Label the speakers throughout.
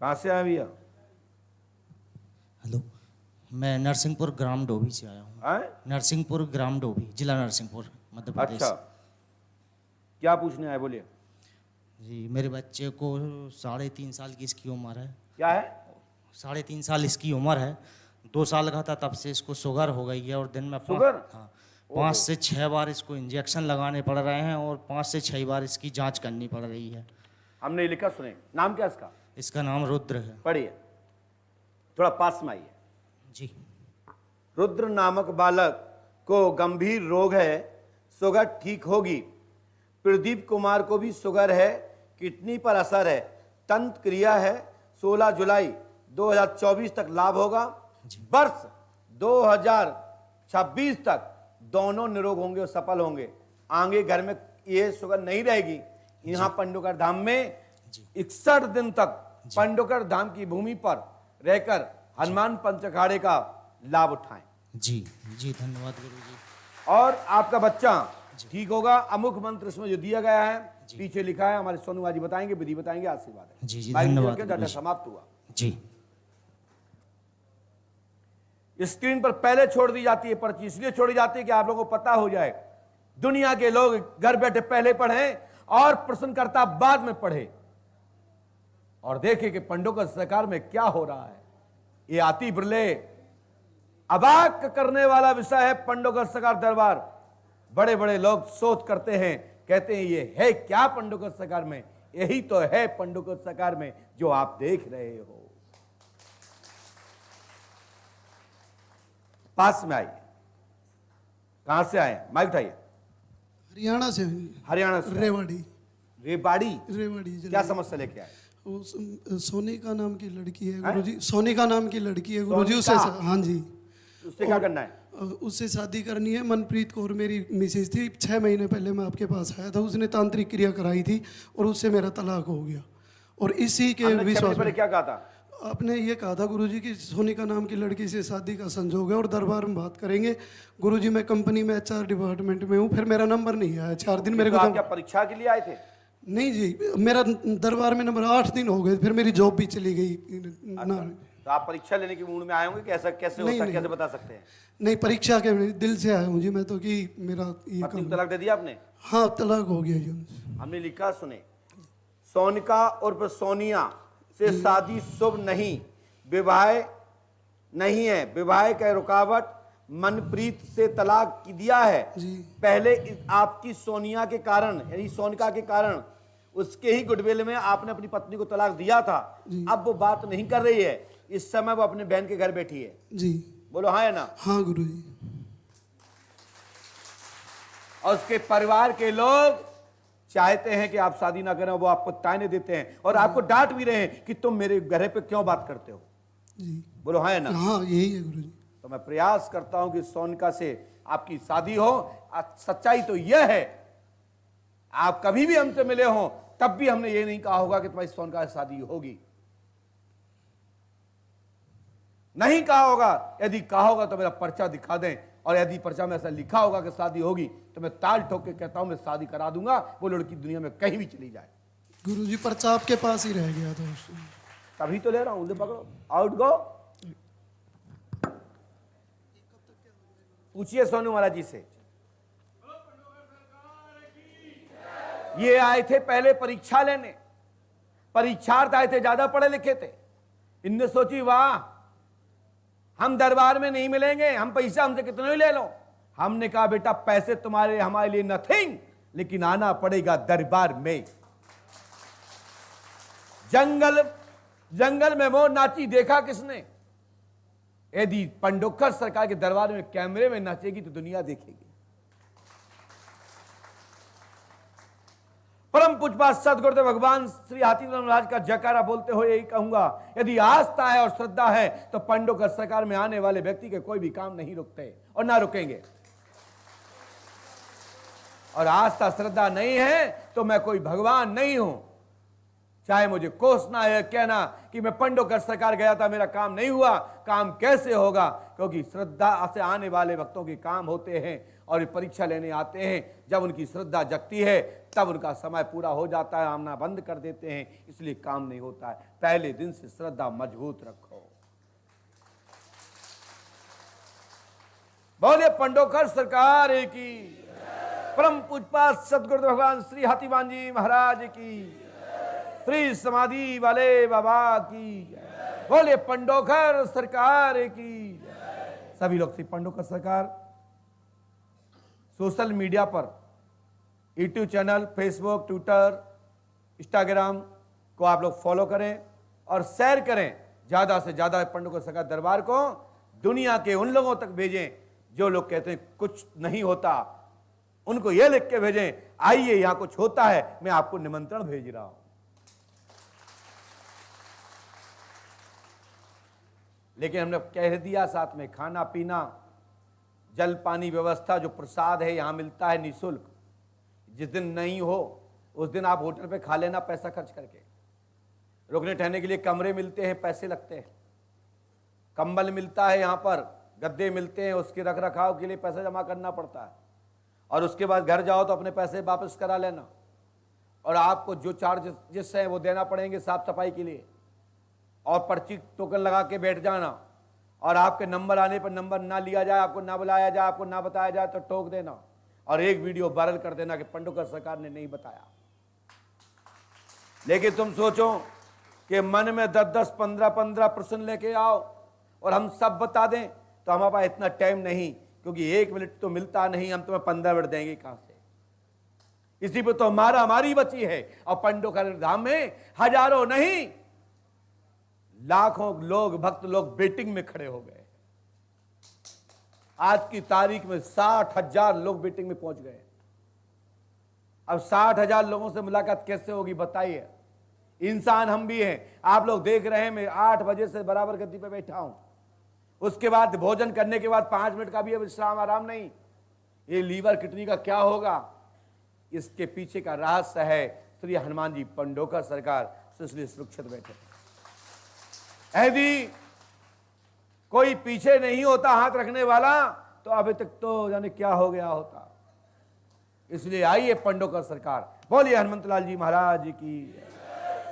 Speaker 1: कहाँ से आए भैया?
Speaker 2: हेलो, मैं नरसिंहपुर ग्राम डोभी से आया हूँ।
Speaker 1: आए?
Speaker 2: नरसिंहपुर ग्राम डोभी, जिला नरसिंहपुर, मध्य प्रदेश।
Speaker 1: अच्छा, क्या पूछने आए, बोलिए।
Speaker 2: जी, मेरे बच्चे को 3.5 साल की इसकी उम्र है।
Speaker 1: क्या है?
Speaker 2: 3.5 साल इसकी उम्र है। 2 साल का था तब से इसको शुगर हो गई है और दिन में
Speaker 1: शुगर?
Speaker 2: हाँ, 5 से 6 बार इसको इंजेक्शन लगाने पड़ रहे हैं और 5 से 6 बार इसकी जांच करनी पड़ रही है।
Speaker 1: हमने लिखा, सुने। नाम क्या इसका?
Speaker 2: इसका नाम रुद्र है।
Speaker 1: पढ़िए, थोड़ा पास में आइए।
Speaker 2: जी।
Speaker 1: रुद्र नामक बालक को गंभीर रोग है, शुगर ठीक होगी। प्रदीप कुमार को भी शुगर है, किडनी पर असर है, तंत्र क्रिया है। 16 जुलाई 2024 तक लाभ होगा। वर्ष 2026 तक दोनों निरोग होंगे और सफल होंगे। आगे घर में ये शुगर नहीं रहेगी। यहाँ पंडोकर धाम में 61 दिन तक पंडोकर धाम की भूमि पर रहकर हनुमान पंच अखाड़े का लाभ उठाएं।
Speaker 2: जी जी, धन्यवाद गुरु जी।
Speaker 1: और आपका बच्चा ठीक होगा। अमुक मंत्र इसमें जो दिया गया है, पीछे लिखा है, हमारे सोनू जी बताएंगे, विधि बताएंगे, आशीर्वाद है।
Speaker 2: जी जी, धन्यवाद
Speaker 1: डाटा
Speaker 2: गुरु जी।
Speaker 1: समाप्त हुआ।
Speaker 2: जी।
Speaker 1: स्क्रीन पर पहले छोड़ दी जाती है पर्ची, इसलिए छोड़ी जाती है कि आप लोगों को पता हो जाए। दुनिया के लोग घर बैठे पहले पढ़ें और प्रश्नकर्ता बाद में पढ़े और देखे कि पंडोकर सरकार में क्या हो रहा है। ये आती बिरले अबाक करने वाला विषय है। पंडोकर सरकार दरबार, बड़े बड़े लोग शोध करते हैं, कहते हैं ये है क्या पंडोकर सरकार में? यही तो है पंडोकर सरकार में जो आप देख रहे हो। पास में आइए। कहां से आए? माइक उठाइए।
Speaker 3: हरियाणा से।
Speaker 1: हरियाणा से।
Speaker 3: रेवाड़ी।
Speaker 1: रेवाड़ी?
Speaker 3: रेवाड़ी।
Speaker 1: क्या समस्या लेके आए?
Speaker 3: सोनिका नाम की लड़की है गुरुजी। सोनिका नाम की लड़की है गुरुजी। उससे हाँ जी,
Speaker 1: उससे क्या करना है?
Speaker 3: उससे शादी करनी है। मनप्रीत कौर मेरी मिसेज थी। 6 महीने पहले मैं आपके पास आया था, उसने तांत्रिक क्रिया कराई थी और उससे मेरा तलाक हो गया। और इसी के विश्वास में
Speaker 1: क्या कहा था
Speaker 3: आपने? ये कहा था गुरुजी कि सोनिका नाम की लड़की से शादी का संजोग है और दरबार में बात करेंगे। गुरुजी मैं कंपनी में HR डिपार्टमेंट में हूँ, फिर मेरा नंबर नहीं आया 4 दिन मेरे को।
Speaker 1: आप क्या परीक्षा के लिए आए थे?
Speaker 3: नहीं जी, मेरा दरबार में नंबर 8 दिन हो गए, फिर मेरी जॉब भी चली गई।
Speaker 1: अच्छा, तो आप परीक्षा लेने की मूड में आए होंगे? कैसे होता है, कैसे बता सकते हैं?
Speaker 3: नहीं, परीक्षा के दिल से आया हूँ जी मैं तो, कि मेरा ये
Speaker 1: पत्नी को तलाक दे दिया आपने?
Speaker 3: हाँ, तलाक हो गया जी।
Speaker 1: हमने लिखा, सुने। सोनिका उर्फ सोनिया से शादी शुभ नहीं, विवाह नहीं है, विवाह का रुकावट। मनप्रीत से तलाक दिया है
Speaker 3: जी।
Speaker 1: पहले आपकी सोनिया के कारण, यानी सोनिका के कारण, उसके ही गुडविल में आपने अपनी पत्नी को तलाक दिया था। अब वो बात नहीं कर रही है, इस समय वो अपने बहन के घर बैठी है
Speaker 3: जी।
Speaker 1: बोलो हाँ है ना?
Speaker 3: हाँ गुरुजी।
Speaker 1: और उसके परिवार के लोग चाहते हैं कि आप शादी ना करें, वो आपको ताने देते हैं और आपको डांट भी रहे हैं कि तुम मेरे घर पे क्यों बात करते हो।
Speaker 3: जी।
Speaker 1: बोलो हाँ है ना?
Speaker 3: हाँ, यही है गुरुजी।
Speaker 1: तो मैं प्रयास करता हूं कि सोनिका से आपकी शादी हो। सच्चाई तो यह है, आप कभी भी हमसे मिले हो तब भी हमने ये नहीं कहा होगा कि तुम्हारी सोनिका से शादी होगी, नहीं कहा होगा। यदि कहा होगा तो मेरा पर्चा दिखा दें, और यदि पर्चा में ऐसा लिखा होगा कि शादी होगी तो मैं ताल ठोक के कहता हूं मैं शादी करा दूंगा, वो लड़की दुनिया में कहीं भी चली जाए।
Speaker 3: गुरुजी पर्चा आपके पास ही रह गया था उस समय।
Speaker 1: तभी तो ले रहा हूं, ले पकड़ो, आउट गो। पूछिए सोनू महाराज जी से। ये आए थे पहले परीक्षा लेने, परीक्षार्थ आए थे, ज्यादा पढ़े लिखे थे। इनने सोची वाह हम दरबार में नहीं मिलेंगे, हम पैसा हमसे कितना ही ले लो। हमने कहा बेटा पैसे तुम्हारे हमारे लिए नथिंग, लेकिन आना पड़ेगा दरबार में। जंगल में वो नाची देखा किसने? यदि पंडोकर सरकार के दरबार में कैमरे में नाचेगी तो दुनिया देखेगी। परम पूज्य सदगुरुदेव भगवान श्री हाथीराम महाराज का जयकारा बोलते हुए यही कहूंगा, यदि आस्था है और श्रद्धा है तो पंडोकर सरकार में आने वाले व्यक्ति के कोई भी काम नहीं रुकते और ना रुकेंगे। और आस्था श्रद्धा नहीं है तो मैं कोई भगवान नहीं हूं। चाहे मुझे कोसना है, कहना कि मैं पंडोकर सरकार गया था मेरा काम नहीं हुआ, काम कैसे होगा? क्योंकि श्रद्धा से आने वाले भक्तों के काम होते हैं और ये परीक्षा लेने आते हैं। जब उनकी श्रद्धा जगती है तब उनका समय पूरा हो जाता है, आमना बंद कर देते हैं, इसलिए काम नहीं होता है। पहले दिन से श्रद्धा मजबूत रखो। बोले पंडोकर सरकार की, परम पूजपात सदगुरुदेव भगवान श्री हाथीवान जी महाराज की, श्री समाधि वाले बाबा की, बोले पंडोकर सरकार की। सभी लोग श्री पंडोकर सरकार सोशल मीडिया पर YouTube channel, Facebook, Twitter, Instagram को आप लोग फॉलो करें और शेयर करें ज्यादा से ज्यादा। पंडोकर सरकार दरबार को दुनिया के उन लोगों तक भेजें जो लोग कहते हैं कुछ नहीं होता, उनको यह लिख के भेजें, आइए यहां कुछ होता है, मैं आपको निमंत्रण भेज रहा हूं। लेकिन हमने कह दिया साथ में खाना पीना, जल पानी व्यवस्था, जो प्रसाद है यहां मिलता है निःशुल्क। जिस दिन नहीं हो उस दिन आप होटल पे खा लेना पैसा खर्च करके। रुकने ठहरने के लिए कमरे मिलते हैं, पैसे लगते हैं। कंबल मिलता है यहाँ पर, गद्दे मिलते हैं, उसके रख रखाव के लिए पैसा जमा करना पड़ता है। और उसके बाद घर जाओ तो अपने पैसे वापस करा लेना। और आपको जो चार्जेस हैं वो देना पड़ेंगे साफ सफाई के लिए। और पर्ची टोकन लगा के बैठ जाना, और आपके नंबर आने पर नंबर ना लिया जाए, आपको ना बुलाया जाए, आपको ना बताया जाए तो टोक देना और एक वीडियो वायरल कर देना कि पंडोकर सरकार ने नहीं बताया। लेकिन तुम सोचो कि मन में 10-10, 15-15 प्रश्न लेके आओ और हम सब बता दें, तो हमारे पास इतना टाइम नहीं, क्योंकि 1 मिनट तो मिलता नहीं, हम तुम्हें 15 मिनट देंगे कहां से। इसी पे तो मारी बची है। और पंडोकर धाम में हजारों नहीं लाखों लोग, भक्त लोग वेटिंग में खड़े हो गए। आज की तारीख में 60,000 लोग वेटिंग में पहुंच गए। अब 60,000 लोगों से मुलाकात कैसे होगी बताइए। इंसान हम भी हैं, आप लोग देख रहे हैं। मैं 8 बजे से बराबर गद्दी पे बैठा हूं। उसके बाद भोजन करने के बाद 5 मिनट का भी विश्राम, आराम नहीं। ये लीवर किडनी का क्या होगा, इसके पीछे का रहस्य है श्री हनुमान जी पंडोकर सरकार, इसलिए सुरक्षित बैठे। यदि कोई पीछे नहीं होता हाथ रखने वाला तो अभी तक तो जाने क्या हो गया होता। इसलिए आइए पंडोकर सरकार, बोलिए हनुमंतलाल जी महाराज की,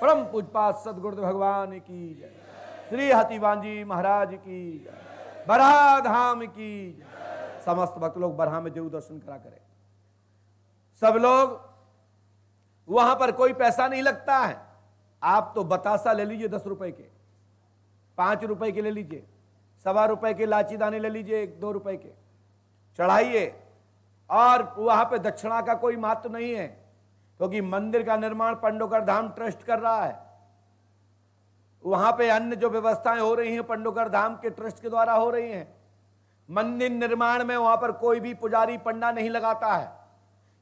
Speaker 1: परम पूजपात सदगुरुदेव भगवान की, श्री हाथीवान जी महाराज की, बरहा धाम की। समस्त भक्त लोग बरहा में जरूर दर्शन करा करें। सब लोग वहां पर कोई पैसा नहीं लगता है। आप तो बतासा ले लीजिए 10 रुपए के, 5 रुपए के ले लीजिए, 1.25 रुपए के लाची दाने ले लीजिए, 1-2 रुपए के चढ़ाइए। और वहां पे दक्षिणा का कोई महत्व नहीं है, क्योंकि मंदिर का निर्माण पंडोकर धाम ट्रस्ट कर रहा है। वहां पे अन्य जो व्यवस्थाएं हो रही हैं पंडोकर धाम के ट्रस्ट के द्वारा हो रही हैं। मंदिर निर्माण में वहां पर कोई भी पुजारी पंडा नहीं लगाता है।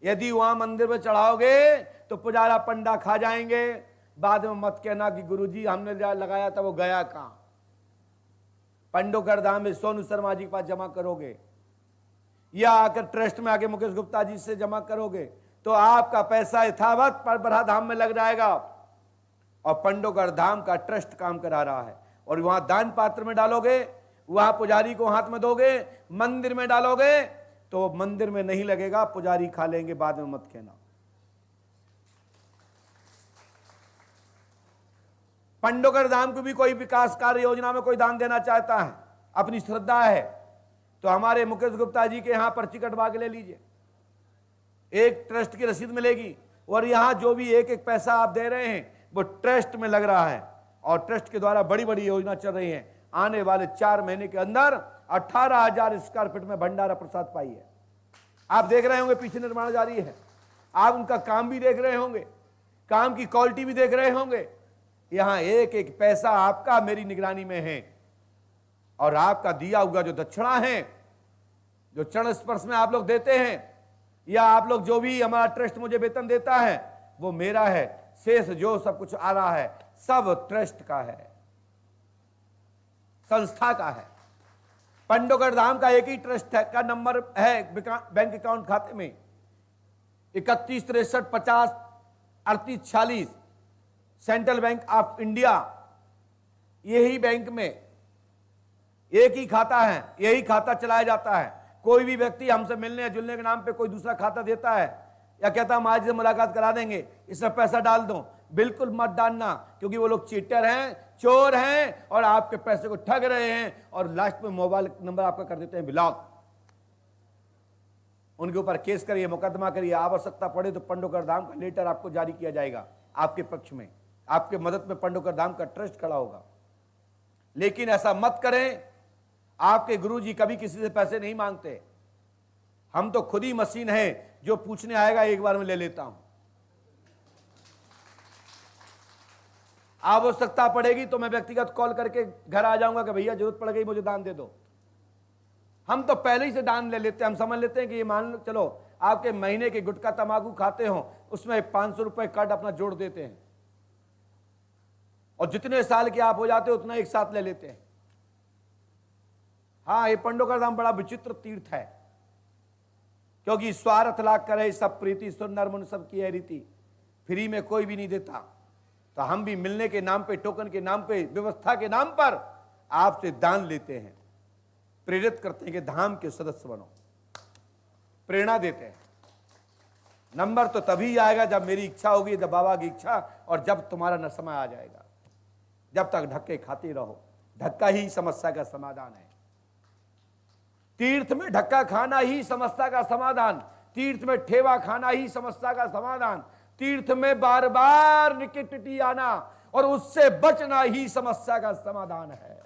Speaker 1: यदि वहां मंदिर में चढ़ाओगे तो पुजारा पंडा खा जाएंगे। बाद में मत कहना कि गुरुजी हमने लगाया था वो गया कहां। पंडोकर धाम में सोनू शर्मा जी के पास जमा करोगे या आकर ट्रस्ट में आके मुकेश गुप्ता जी से जमा करोगे तो आपका पैसा यथावत बरहा धाम में लग जाएगा। और पंडोकर धाम का ट्रस्ट काम करा रहा है। और वहां दान पात्र में डालोगे, वहां पुजारी को हाथ में दोगे, मंदिर में डालोगे तो मंदिर में नहीं लगेगा, पुजारी खा लेंगे, बाद में मत कहना। पंडोकर धाम को भी कोई विकास कार्य योजना में कोई दान देना चाहता है, अपनी श्रद्धा है, तो हमारे मुकेश गुप्ता जी के यहां पर्ची कटवा के ले लीजिए। एक ट्रस्ट की रसीद मिलेगी और यहां जो भी एक पैसा आप दे रहे हैं वो ट्रस्ट में लग रहा है। और ट्रस्ट के द्वारा बड़ी बड़ी योजना चल रही है। आने वाले 4 महीने के अंदर 18,000 स्क्वायर फीट में भंडारा प्रसाद पाई है। आप देख रहे होंगे पीछे निर्माण जारी है। आप उनका काम भी देख रहे होंगे, काम की क्वालिटी भी देख रहे होंगे। यहां एक पैसा आपका मेरी निगरानी में है। और आपका दिया हुआ जो दक्षिणा है, जो चरण स्पर्श में आप लोग देते हैं, या आप लोग जो भी हमारा ट्रस्ट मुझे वेतन देता है वो मेरा है। शेष जो सब कुछ आ रहा है सब ट्रस्ट का है, संस्था का है। पंडोकर धाम का एक ही ट्रस्ट है का नंबर है बैंक अकाउंट खाते में 31 63 50 38 46 सेंट्रल बैंक ऑफ इंडिया। यही बैंक में एक ही खाता है, यही खाता चलाया जाता है। कोई भी व्यक्ति हमसे मिलने या जुलने के नाम पे कोई दूसरा खाता देता है या कहता हम आज से मुलाकात करा देंगे, इसमें पैसा डाल दो, बिल्कुल मत डालना, क्योंकि वो लोग चीटर हैं, चोर हैं और आपके पैसे को ठग रहे हैं और लास्ट में मोबाइल नंबर आपका कर देते हैं ब्लॉक। उनके ऊपर केस करिए, मुकदमा करिए, आवश्यकता पड़े तो पंडोकर धाम का लेटर आपको जारी किया जाएगा आपके पक्ष में, आपके मदद में पंडोकर धाम का ट्रस्ट खड़ा होगा। लेकिन ऐसा मत करें, आपके गुरुजी कभी किसी से पैसे नहीं मांगते। हम तो खुद ही मशीन है, जो पूछने आएगा एक बार में ले लेता हूं। आवश्यकता पड़ेगी तो मैं व्यक्तिगत कॉल करके घर आ जाऊंगा कि भैया जरूरत पड़ गई मुझे दान दे दो। हम तो पहले ही से दान ले लेते हैं। हम समझ लेते हैं कि ये मान लो चलो आपके महीने के गुटखा तंबाकू खाते हो, उसमें 500 रुपए कट अपना जोड़ देते हैं और जितने साल के आप हो जाते हो उतना एक साथ ले लेते हैं। हाँ, ये पंडोकर धाम बड़ा विचित्र तीर्थ है, क्योंकि स्वार्थ लाग करे सब प्रीति सुर नर मन सब की है रीति। फ्री में कोई भी नहीं देता, तो हम भी मिलने के नाम पे, टोकन के नाम पे, व्यवस्था के नाम पर आपसे दान लेते हैं, प्रेरित करते हैं कि धाम के सदस्य बनो, प्रेरणा देते हैं। नंबर तो तभी आएगा जब मेरी इच्छा होगी, जब बाबा की इच्छा, और जब तुम्हारा न समय आ जाएगा। जब तक धक्के खाते रहो, धक्का ही समस्या का समाधान है। तीर्थ में धक्का खाना ही समस्या का समाधान, तीर्थ में ठेवा खाना ही समस्या का समाधान, तीर्थ में बार बार निकटटी आना और उससे बचना ही समस्या का समाधान है।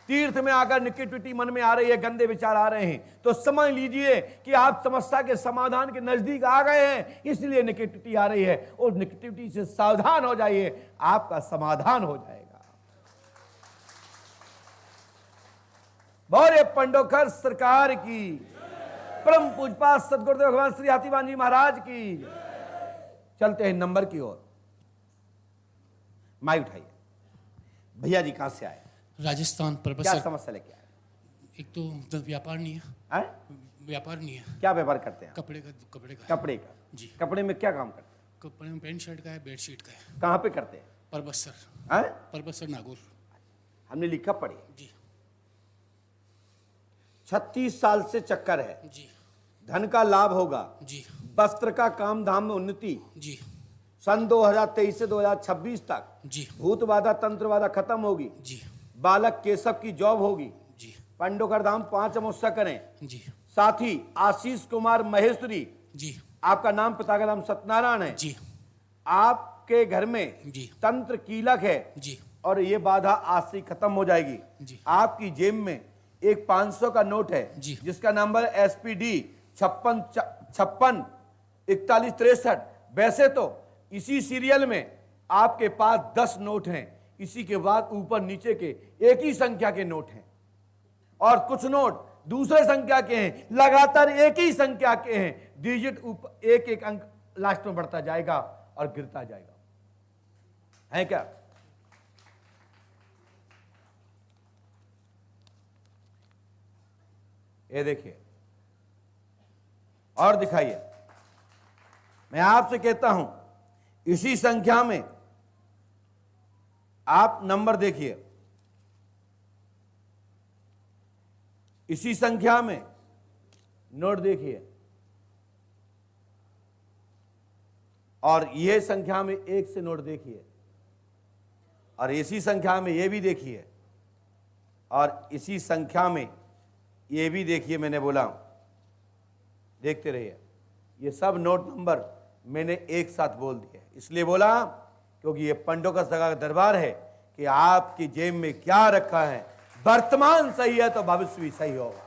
Speaker 1: तीर्थ में आकर निकटटी मन में आ रही है, गंदे विचार आ रहे हैं, तो समझ लीजिए कि आप समस्या के समाधान के नजदीक आ गए हैं, इसलिए निकटटी आ रही है। और निकटटी से सावधान हो जाइए, आपका समाधान हो जाएगा। बोले पंडोकर सरकार की, परम पूजपात सदगुरुदेव भगवान श्री हाथीवान जी महाराज की। चलते हैं नंबर की ओर। माइक उठाइए। भैया जी कहां से आए?
Speaker 4: राजस्थान
Speaker 1: क्या
Speaker 4: प्रोफेसर।
Speaker 1: समस्या लेके आए?
Speaker 4: एक तो व्यापार नहीं है,
Speaker 1: हैं?
Speaker 4: व्यापार नहीं है,
Speaker 1: क्या व्यापार करते हैं?
Speaker 4: कपड़े का है।
Speaker 1: कपड़े का।
Speaker 4: जी।
Speaker 1: कपड़े में क्या काम करते हैं?
Speaker 4: कपड़े में पैंट शर्ट का है, बेडशीट का है।
Speaker 1: कहां पे करते हैं?
Speaker 4: परबसर।
Speaker 1: हैं?
Speaker 4: परबसर नागौर।
Speaker 1: हमने लिखा पढ़ी।
Speaker 4: जी
Speaker 1: 36 साल से चक्कर है,
Speaker 4: जी
Speaker 1: धन का लाभ होगा,
Speaker 4: जी
Speaker 1: वस्त्र का काम धाम में उन्नति,
Speaker 4: जी
Speaker 1: सन 2023 से 2026 तक
Speaker 4: जी
Speaker 1: भूत बाधा तंत्र बाधा खत्म होगी,
Speaker 4: जी
Speaker 1: बालक केशव की जॉब होगी।
Speaker 4: जी
Speaker 1: पंडोकर धाम 5 अमावस्या करें।
Speaker 4: जी
Speaker 1: साथ ही आशीष कुमार महेश्वरी,
Speaker 4: जी
Speaker 1: आपका नाम पिता का नाम सत्यनारायण है,
Speaker 4: जी
Speaker 1: आपके घर में
Speaker 4: जी
Speaker 1: तंत्र कीलक है
Speaker 4: जी
Speaker 1: और ये बाधा आज से खत्म हो जाएगी।
Speaker 4: जी।
Speaker 1: आपकी जेब में एक 500 का नोट है
Speaker 4: जी।
Speaker 1: जिसका नंबर SPD 56 41 63। वैसे तो इसी सीरियल में आपके पास 10 नोट हैं, इसी के बाद ऊपर नीचे के एक ही संख्या के नोट हैं और कुछ नोट दूसरे संख्या के हैं, लगातार एक ही संख्या के हैं। डिजिट ऊपर एक एक अंक लास्ट में बढ़ता जाएगा और गिरता जाएगा, है क्या? ये देखिए और दिखाइए। मैं आपसे कहता हूं इसी संख्या में आप नंबर देखिए, इसी संख्या में नोट देखिए और यह संख्या में एक से नोट देखिए और इसी संख्या में यह भी देखिए और इसी संख्या में ये भी देखिए। मैंने बोला देखते रहिए, ये सब नोट नंबर मैंने एक साथ बोल दिए, इसलिए बोला क्योंकि ये पंडोकर का दरबार है कि आपकी जेब में क्या रखा है, वर्तमान सही है तो भविष्य भी सही होगा।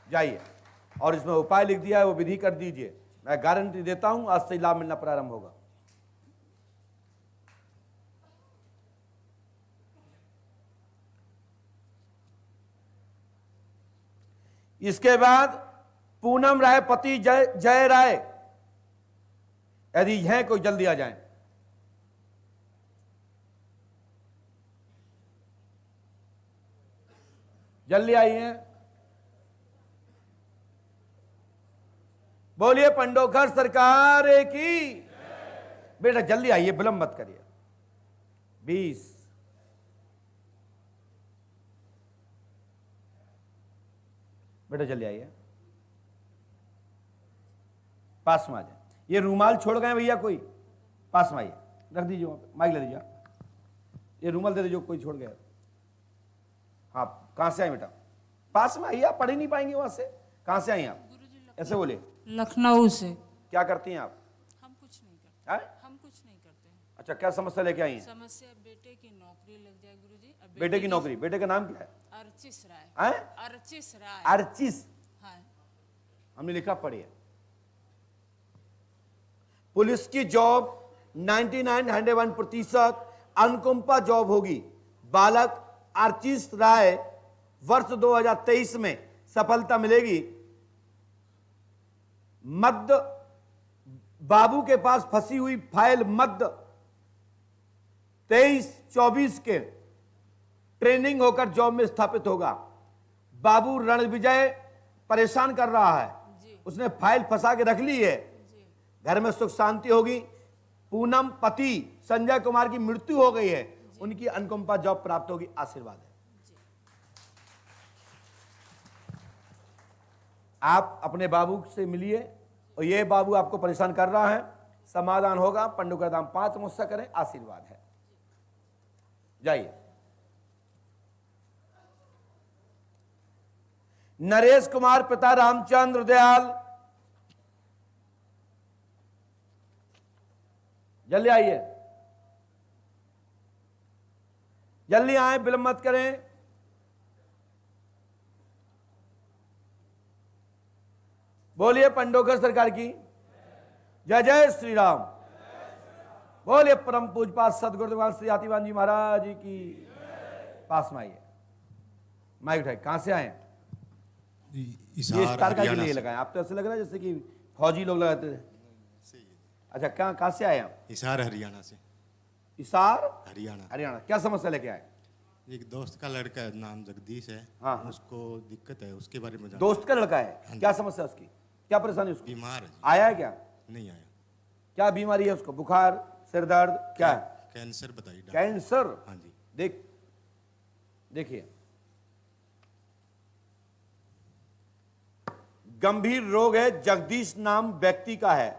Speaker 1: जाइए और इसमें उपाय लिख दिया है, वो विधि कर दीजिए। मैं गारंटी देता हूं आज से लाभ मिलना प्रारंभ होगा। इसके बाद पूनम राय पति जय राय, यदि हैं कोई जल्दी आ जाएं। जल्दी आइए, बोलिए पंडोकर सरकार की। बेटा जल्दी आइए, विलंब मत करिए। 20 बेटा जल्दी आइए। पास में आ जाए। ये रूमाल छोड़ गए भैया कोई? पास में आइए, रख दीजिए वहाँ पे, माइक ले लीजिए। ये रूमाल दे दीजिए कोई छोड़ गया। हाँ, कहाँ से आए बेटा? पास में आइए, आप पढ़ ही नहीं पाएंगे वहां से। कहाँ से आई आप? ऐसे बोले।
Speaker 5: लखनऊ से।
Speaker 1: क्या करती हैं आप?
Speaker 5: हम कुछ नहीं करते।
Speaker 1: हैं?
Speaker 5: हम कुछ नहीं करते हैं।
Speaker 1: अच्छा, क्या समस्या लेके आई हैं?
Speaker 5: समस्या बेटे की नौकरी लग जाए गुरुजी। अब
Speaker 1: बेटे की नौकरी। बेटे का नाम क्या है?
Speaker 5: अर्चिस राय।
Speaker 1: हैं?
Speaker 5: अर्चिस राय।
Speaker 1: अर्चिस।
Speaker 5: हाँ।
Speaker 1: हमने लिखा, पढ़िए। पुलिस की जॉब 99.1% अनुकंपा जॉब होगी। बालक अर्चिस राय, वर्ष 2023 में सफलता मिलेगी। मध्य बाबू के पास फंसी हुई फाइल मध्य 23-24 के ट्रेनिंग होकर जॉब में स्थापित होगा। बाबू रणविजय परेशान कर रहा है, उसने फाइल फंसा के रख ली है। घर में सुख शांति होगी। पूनम पति संजय कुमार की मृत्यु हो गई है, उनकी अनुकंपा जॉब प्राप्त होगी। आशीर्वाद है। आप अपने बाबू से मिलिए और ये बाबू आपको परेशान कर रहा है, समाधान होगा। पंडु का दाम 5 मुझसे करें, आशीर्वाद है। जाइए। नरेश कुमार पिता रामचंद्र दयाल, जल्दी आइए, जल्दी आए, विलंब मत करें। बोलिए पंडोकर सरकार की जय। जय श्री राम। बोलिए परम पूजपात सदगुरु भगवान श्री आतिवान जी महाराज की। पास में आइए, माइक उठाइए। कहां से आए? ये स्टार का लिए लगाए। आप तो ऐसे लग रहा है जैसे कि फौजी लोग लगाते थे। अच्छा, कहां से आए आप?
Speaker 6: हिसार हरियाणा से।
Speaker 1: हिसार
Speaker 6: हरियाणा।
Speaker 1: हरियाणा। क्या समस्या लेके आए?
Speaker 6: एक दोस्त का लड़का है, नाम जगदीश है।
Speaker 1: हाँ।
Speaker 6: उसको दिक्कत है, उसके बारे में जानना।
Speaker 1: दोस्त का लड़का है? क्या समस्या उसकी? क्या परेशानी उसकी?
Speaker 6: बीमार है जी।
Speaker 1: आया है क्या?
Speaker 6: नहीं आया।
Speaker 1: क्या बीमारी है उसको? बुखार, सिर दर्द, क्या है?
Speaker 6: कैंसर बताइए डॉक्टर।
Speaker 1: कैंसर।
Speaker 6: हाँ जी।
Speaker 1: देखिए, गंभीर रोग है, जगदीश नाम व्यक्ति का है।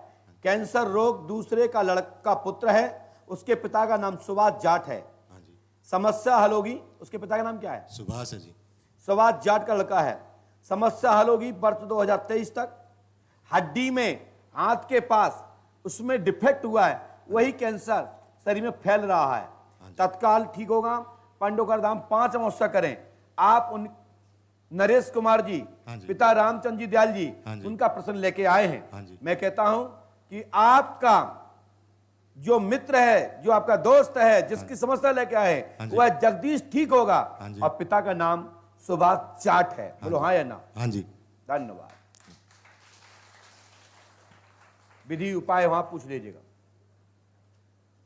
Speaker 1: कैंसर रोग दूसरे का लड़का पुत्र है, उसके पिता का नाम सुभाष जाट है।
Speaker 6: हाँ जी।
Speaker 1: समस्या हल होगी। उसके पिता का नाम क्या है?
Speaker 6: सुभाष है जी।
Speaker 1: सुभाष जाट का लड़का है। समस्या हल होगी वर्ष 2023 तक। हड्डी में, हाथ के पास, उसमें डिफेक्ट हुआ है, वही कैंसर शरीर में फैल रहा है। तत्काल ठीक होगा। पंडोकर धाम 5 अमावस्या करें। आप उन नरेश कुमार जी,
Speaker 6: हाँ जी।
Speaker 1: पिता रामचंद्र जी दयाल जी,
Speaker 6: हाँ जी।
Speaker 1: उनका प्रश्न लेके आए हैं।
Speaker 6: हाँ जी।
Speaker 1: मैं कहता हूं कि आपका जो मित्र है, जो आपका दोस्त है, जिसकी समस्या लेके आए,
Speaker 6: हाँ जी।
Speaker 1: वह जगदीश ठीक होगा।
Speaker 6: हाँ जी।
Speaker 1: और पिता का नाम सुभाष जाट है। बोलो हाँ या ना?
Speaker 6: हाँ जी।
Speaker 1: धन्यवाद। विधि उपाय वहां पूछ लीजिएगा।